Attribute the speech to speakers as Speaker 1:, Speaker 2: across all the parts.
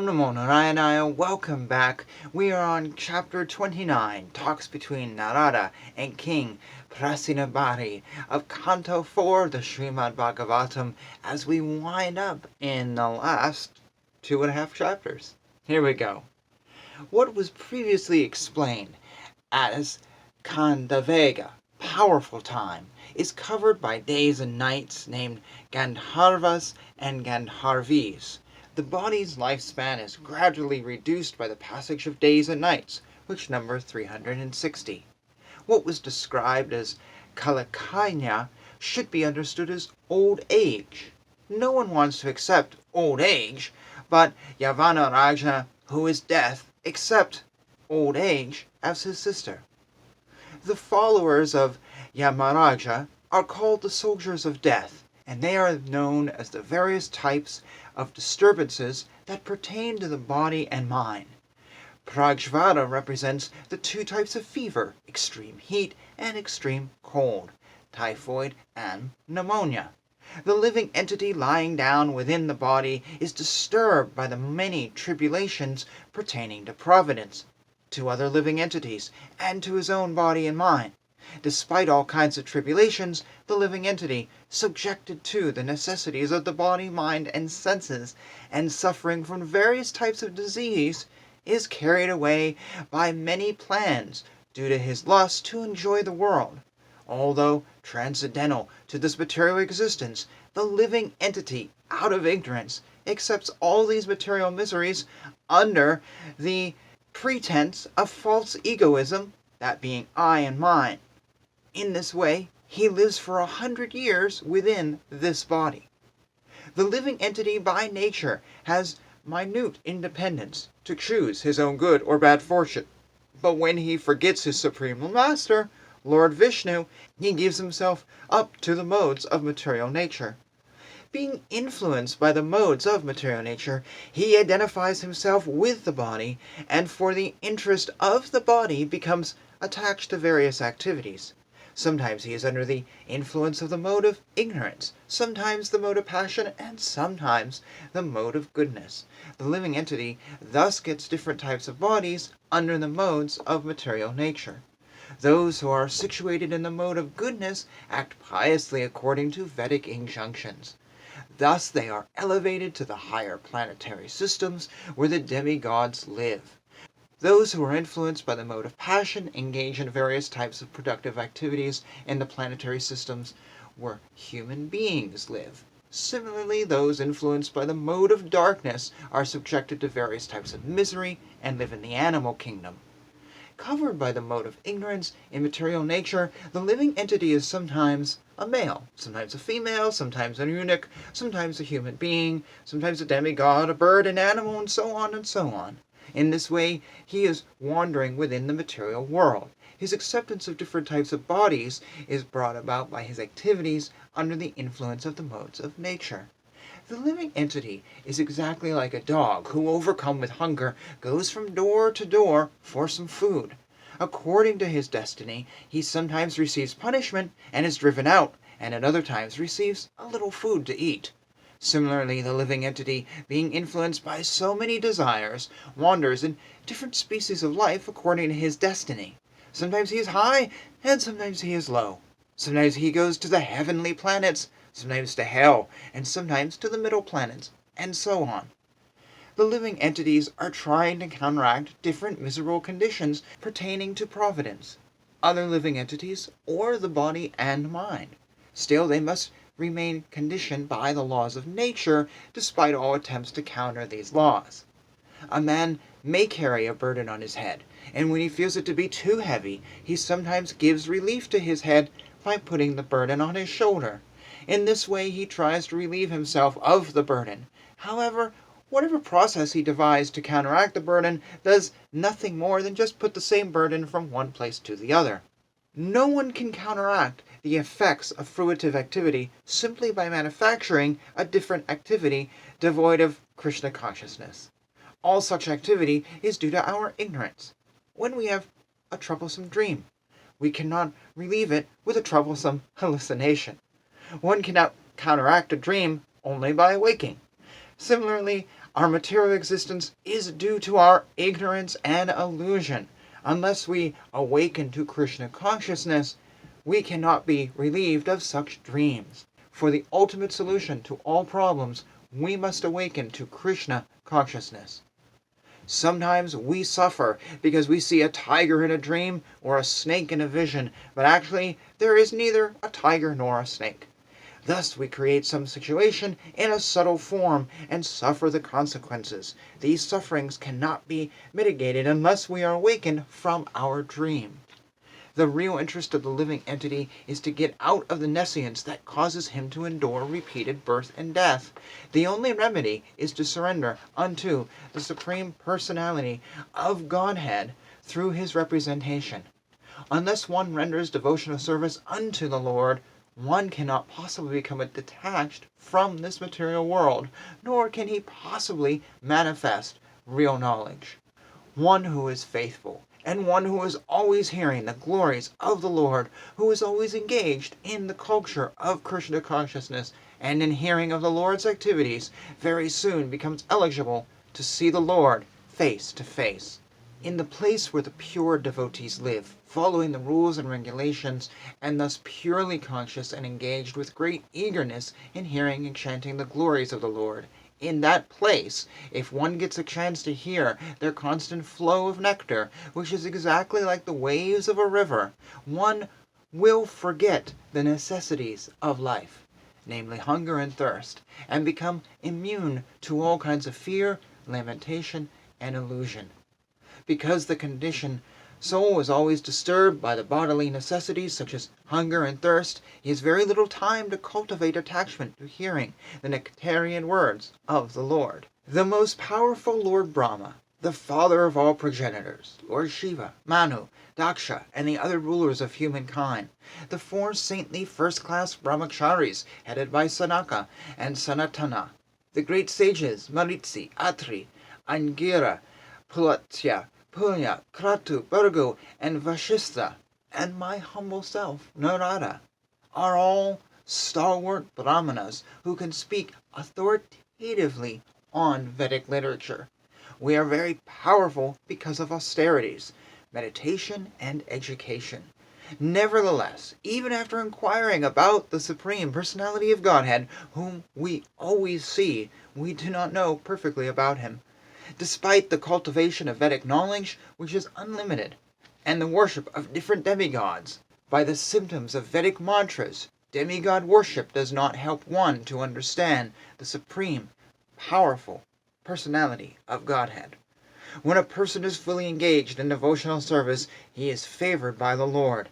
Speaker 1: Namo Narayana, welcome back. We are on chapter 29, talks between Narada and King Pracinabarhi of Canto 4, the Srimad Bhagavatam, as we wind up in the last 2.5 chapters. Here we go. What was previously explained as Kandavega, powerful time, is covered by days and nights named Gandharvas and Gandharvis. The body's lifespan is gradually reduced by the passage of days and nights, which number 360. What was described as Kalakanya should be understood as old age. No one wants to accept old age, but Yavana Raja, who is death, accept old age as his sister. The followers of Yamaraja are called the soldiers of death, and they are known as the various types of disturbances that pertain to the body and mind. Prajvara represents the two types of fever, extreme heat and extreme cold, typhoid and pneumonia. The living entity lying down within the body is disturbed by the many tribulations pertaining to providence, to other living entities, and to his own body and mind. Despite all kinds of tribulations, the living entity, subjected to the necessities of the body, mind, and senses, and suffering from various types of disease, is carried away by many plans due to his lust to enjoy the world. Although transcendental to this material existence, the living entity, out of ignorance, accepts all these material miseries under the pretense of false egoism, that being I and mine. In this way, he lives for 100 years within this body. The living entity by nature has minute independence to choose his own good or bad fortune. But when he forgets his Supreme Master, Lord Vishnu, he gives himself up to the modes of material nature. Being influenced by the modes of material nature, he identifies himself with the body, and for the interest of the body becomes attached to various activities. Sometimes he is under the influence of the mode of ignorance, sometimes the mode of passion, and sometimes the mode of goodness. The living entity thus gets different types of bodies under the modes of material nature. Those who are situated in the mode of goodness act piously according to Vedic injunctions. Thus they are elevated to the higher planetary systems where the demigods live. Those who are influenced by the mode of passion engage in various types of productive activities in the planetary systems where human beings live. Similarly, those influenced by the mode of darkness are subjected to various types of misery and live in the animal kingdom. Covered by the mode of ignorance in material nature, the living entity is sometimes a male, sometimes a female, sometimes a eunuch, sometimes a human being, sometimes a demigod, a bird, an animal, and so on and so on. In this way, he is wandering within the material world. His acceptance of different types of bodies is brought about by his activities under the influence of the modes of nature. The living entity is exactly like a dog who, overcome with hunger, goes from door to door for some food. According to his destiny, he sometimes receives punishment and is driven out, and at other times receives a little food to eat. Similarly, the living entity, being influenced by so many desires, wanders in different species of life according to his destiny. Sometimes he is high, and sometimes he is low. Sometimes he goes to the heavenly planets, sometimes to hell, and sometimes to the middle planets, and so on. The living entities are trying to counteract different miserable conditions pertaining to providence, other living entities, or the body and mind. Still, they must remain conditioned by the laws of nature, despite all attempts to counter these laws. A man may carry a burden on his head, and when he feels it to be too heavy, he sometimes gives relief to his head by putting the burden on his shoulder. In this way, he tries to relieve himself of the burden. However, whatever process he devised to counteract the burden does nothing more than just put the same burden from one place to the other. No one can counteract the effects of fruitive activity simply by manufacturing a different activity devoid of Krishna consciousness. All such activity is due to our ignorance. When we have a troublesome dream, we cannot relieve it with a troublesome hallucination. One cannot counteract a dream only by waking. Similarly, Our material existence is due to our ignorance and illusion. Unless we awaken to Krishna consciousness, we cannot be relieved of such dreams. For the ultimate solution to all problems, we must awaken to Krishna consciousness. Sometimes we suffer because we see a tiger in a dream or a snake in a vision, but actually there is neither a tiger nor a snake. Thus we create some situation in a subtle form and suffer the consequences. These sufferings cannot be mitigated unless we are awakened from our dream. The real interest of the living entity is to get out of the nescience that causes him to endure repeated birth and death. The only remedy is to surrender unto the Supreme Personality of Godhead through his representation. Unless one renders devotional service unto the Lord, one cannot possibly become detached from this material world, nor can he possibly manifest real knowledge. One who is faithful, and one who is always hearing the glories of the Lord, who is always engaged in the culture of Krishna consciousness and in hearing of the Lord's activities, very soon becomes eligible to see the Lord face to face. In the place where the pure devotees live, following the rules and regulations, and thus purely conscious and engaged with great eagerness in hearing and chanting the glories of the Lord, in that place, if one gets a chance to hear their constant flow of nectar, which is exactly like the waves of a river, one will forget the necessities of life, namely hunger and thirst, and become immune to all kinds of fear, lamentation, and illusion. Because the conditioned soul is always disturbed by the bodily necessities such as hunger and thirst, he has very little time to cultivate attachment to hearing the nectarian words of the Lord. The most powerful Lord Brahma, the father of all progenitors, Lord Shiva, Manu, Daksha, and the other rulers of humankind, the four saintly first-class brahmacharis headed by Sanaka and Sanatana, the great sages Maritsi, Atri, Angira, Pulatya, Punya, Kratu, Bhargu, and Vashistha, and my humble self, Narada, are all stalwart brahmanas who can speak authoritatively on Vedic literature. We are very powerful because of austerities, meditation, and education. Nevertheless, even after inquiring about the Supreme Personality of Godhead, whom we always see, we do not know perfectly about him. Despite the cultivation of Vedic knowledge, which is unlimited, and the worship of different demigods, by the symptoms of Vedic mantras, demigod worship does not help one to understand the supreme, powerful personality of Godhead. When a person is fully engaged in devotional service, he is favored by the Lord,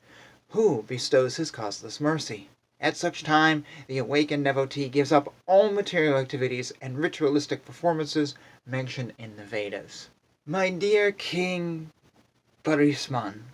Speaker 1: who bestows his causeless mercy. At such time, the awakened devotee gives up all material activities and ritualistic performances mentioned in the Vedas. My dear King Parisman,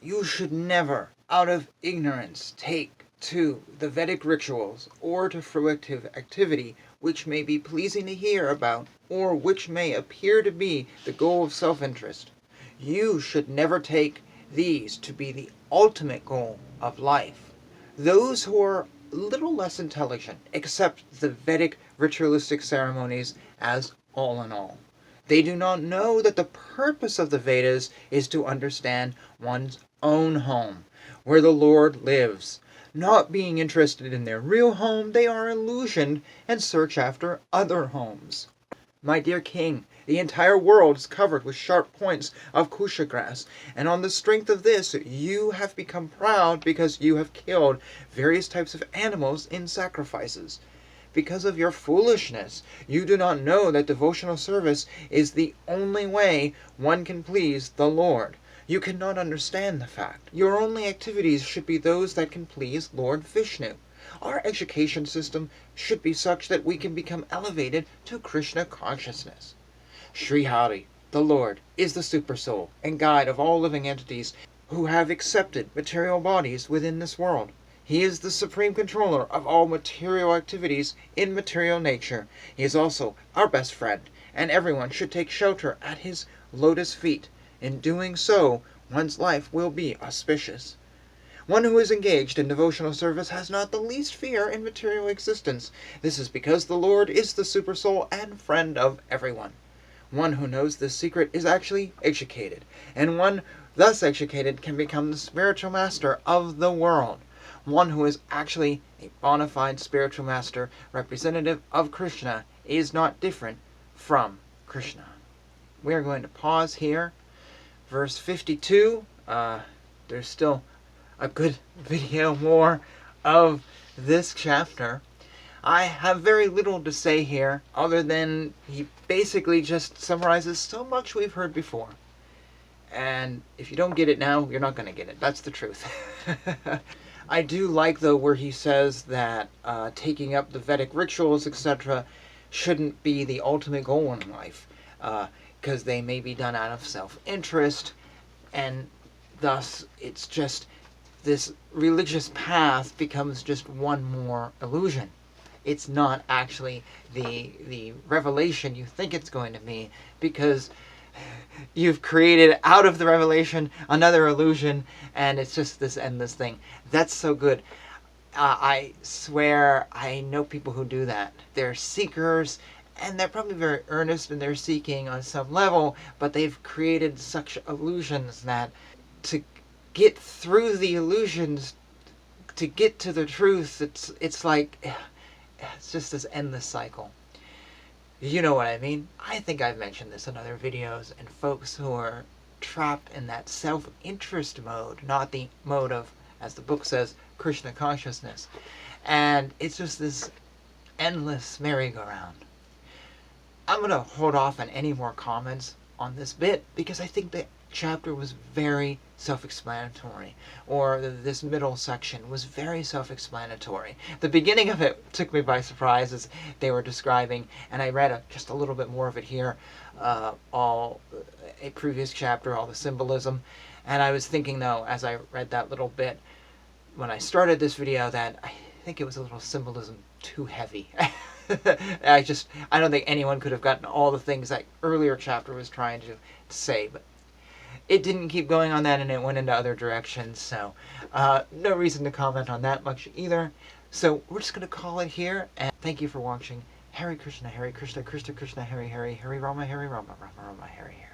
Speaker 1: you should never, out of ignorance, take to the Vedic rituals or to fruitive activity which may be pleasing to hear about or which may appear to be the goal of self-interest. You should never take these to be the ultimate goal of life. Those who are a little less intelligent accept the Vedic ritualistic ceremonies as all in all. They do not know that the purpose of the Vedas is to understand one's own home, where the Lord lives. Not being interested in their real home, they are illusioned and search after other homes. My dear King, the entire world is covered with sharp points of kusha grass, and on the strength of this, you have become proud because you have killed various types of animals in sacrifices. Because of your foolishness, you do not know that devotional service is the only way one can please the Lord. You cannot understand the fact. Your only activities should be those that can please Lord Vishnu. Our education system should be such that we can become elevated to Krishna consciousness. Sri Hari, the Lord, is the supersoul and guide of all living entities who have accepted material bodies within this world. He is the supreme controller of all material activities in material nature. He is also our best friend, and everyone should take shelter at his lotus feet. In doing so, one's life will be auspicious. One who is engaged in devotional service has not the least fear in material existence. This is because the Lord is the supersoul and friend of everyone. One who knows this secret is actually educated, and one thus educated can become the spiritual master of the world. One who is actually a bona fide spiritual master, representative of Krishna, is not different from Krishna. We are going to pause here. Verse 52, there's still a good video more of this chapter. I have very little to say here, other than he basically just summarizes so much we've heard before. And if you don't get it now, you're not going to get it. That's the truth. I do like, though, where he says that taking up the Vedic rituals, etc., shouldn't be the ultimate goal in life, because they may be done out of self-interest, and thus it's just this religious path becomes just one more illusion. It's not actually the revelation you think it's going to be, because you've created out of the revelation another illusion, and it's just this endless thing. That's so good. I swear I know people who do that. They're seekers, and they're probably very earnest in their seeking on some level, but they've created such illusions that to get through the illusions, to get to the truth, it's like, it's just this endless cycle. You know what I mean? I think I've mentioned this in other videos, and folks who are trapped in that self-interest mode, not the mode of, as the book says, Krishna consciousness. And it's just this endless merry-go-round. I'm going to hold off on any more comments on this bit, because I think the chapter was very self-explanatory, or this middle section was very self-explanatory. The beginning of it took me by surprise as they were describing, and I read just a little bit more of it here, all a previous chapter, all the symbolism, and I was thinking, though, as I read that little bit, when I started this video, that I think it was a little symbolism too heavy. I don't think anyone could have gotten all the things that earlier chapter was trying to say, but it didn't keep going on that, and it went into other directions, so no reason to comment on that much either. So we're just going to call it here, and thank you for watching. Hare Krishna, Krishna Krishna, Hare Hare, Hare Rama, Rama Rama, Hare Hare.